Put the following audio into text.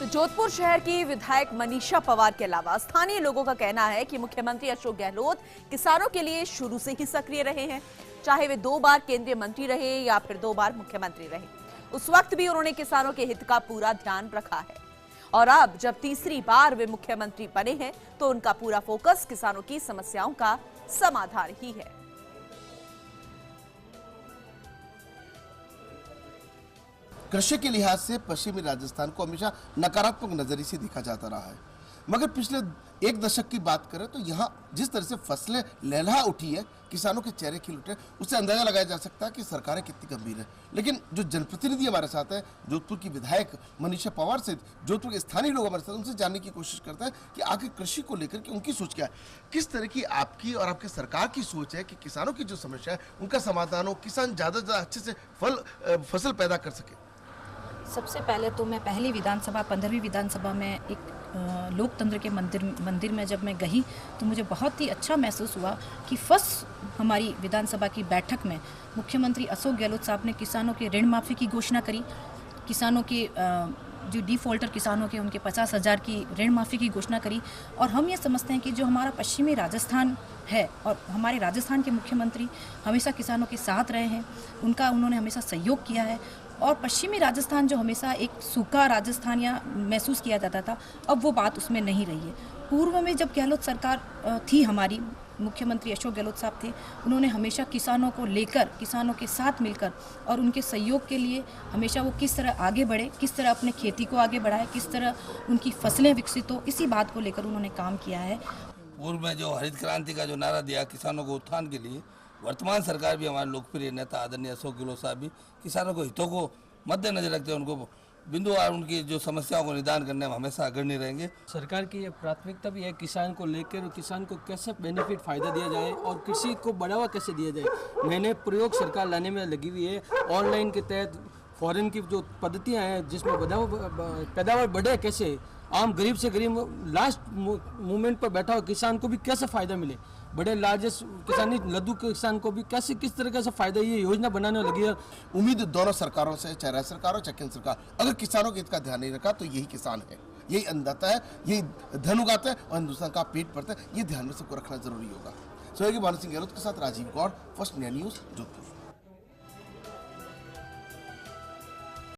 तो जोधपुर शहर की विधायक मनीषा पवार के अलावा स्थानीय लोगों का कहना है कि मुख्यमंत्री अशोक गहलोत किसानों के लिए शुरू से ही सक्रिय रहे हैं। चाहे वे 2 बार केंद्रीय मंत्री रहे या फिर 2 बार मुख्यमंत्री रहे, उस वक्त भी उन्होंने किसानों के हित का पूरा ध्यान रखा है। और अब जब तीसरी बार वे मुख्यमंत्री बने हैं तो उनका पूरा फोकस किसानों की समस्याओं का समाधान ही है। कृषि के लिहाज से पश्चिमी राजस्थान को हमेशा नकारात्मक नजरिए से देखा जाता रहा है, मगर पिछले 1 दशक की बात करें तो यहाँ जिस तरह से फसलें लहलहा उठी है, किसानों के चेहरे खिल उठे, उससे अंदाजा लगाया जा सकता है कि सरकारें कितनी गंभीर है। लेकिन जो जनप्रतिनिधि हमारे साथ है, जोधपुर की विधायक मनीषा पवार से जोधपुर के स्थानीय लोग हमारे साथ, उनसे जानने की कोशिश करता है कि आखिर कृषि को लेकर के उनकी सोच क्या है, किस तरह की आपकी और आपके सरकार की सोच है कि किसानों की जो समस्या है उनका समाधान हो, किसान ज़्यादा से ज़्यादा अच्छे से फसल पैदा कर सके। सबसे पहले तो मैं पहली विधानसभा 15वीं विधानसभा में एक लोकतंत्र के मंदिर में जब मैं गई तो मुझे बहुत ही अच्छा महसूस हुआ कि फर्स्ट हमारी विधानसभा की बैठक में मुख्यमंत्री अशोक गहलोत साहब ने किसानों के ऋण माफ़ी की घोषणा करी। किसानों के जो डिफ़ॉल्टर किसानों के उनके 50,000 की ऋण माफ़ी की घोषणा करी। और हम ये समझते हैं कि जो हमारा पश्चिमी राजस्थान है और हमारे राजस्थान के मुख्यमंत्री हमेशा किसानों के साथ रहे हैं, उन्होंने हमेशा सहयोग किया है। और पश्चिमी राजस्थान जो हमेशा एक सूखा राजस्थान या महसूस किया जाता था, अब वो बात उसमें नहीं रही है। पूर्व में जब गहलोत सरकार थी, हमारी मुख्यमंत्री अशोक गहलोत साहब थे, उन्होंने हमेशा किसानों को लेकर, किसानों के साथ मिलकर और उनके सहयोग के लिए हमेशा वो किस तरह आगे बढ़े, किस तरह अपने खेती को आगे बढ़ाए, किस तरह उनकी फसलें विकसित हो, इसी बात को लेकर उन्होंने काम किया है। पूर्व में जो हरित क्रांति का जो नारा दिया किसानों को उत्थान के लिए, वर्तमान सरकार भी हमारे लोकप्रिय नेता आदरणीय अशोक गहलोत साहब भी किसानों को हितों को मद्देनजर रखते हैं, उनको बिंदुवार उनकी जो समस्याओं को निदान करने में हमेशा अग्रणी रहेंगे। सरकार की ये प्राथमिकता भी है किसान को लेकर, किसान को कैसे बेनिफिट फ़ायदा दिया जाए और कृषि को बढ़ावा कैसे दिया जाए। मैंने प्रयोग सरकार लाने में लगी हुई है। ऑनलाइन के तहत फॉरेन की जो पद्धतियाँ हैं जिसमें पैदावार बढ़े, कैसे आम गरीब से गरीब लास्ट मोमेंट पर बैठा हुआ किसान को भी कैसे फ़ायदा मिले, बड़े लार्जेस्ट किसानी लद्दू के किसान को भी कैसे किस तरह से फायदा ये योजना बनाने लगी है। उम्मीद दोनों सरकारों से, चाहे राज्य सरकार हो चाहे केंद्र सरकार, अगर किसानों के हित का ध्यान नहीं रखा तो यही किसान है, यही अन्नदाता है, यही धन उगाता है और हिंदुस्तान का पेट भरता है। ये ध्यान में सबको रखना जरूरी होगा। सहयोगी भानु सिंह गहलोत के साथ Rajiv Gaur, First India News, Jodhpur.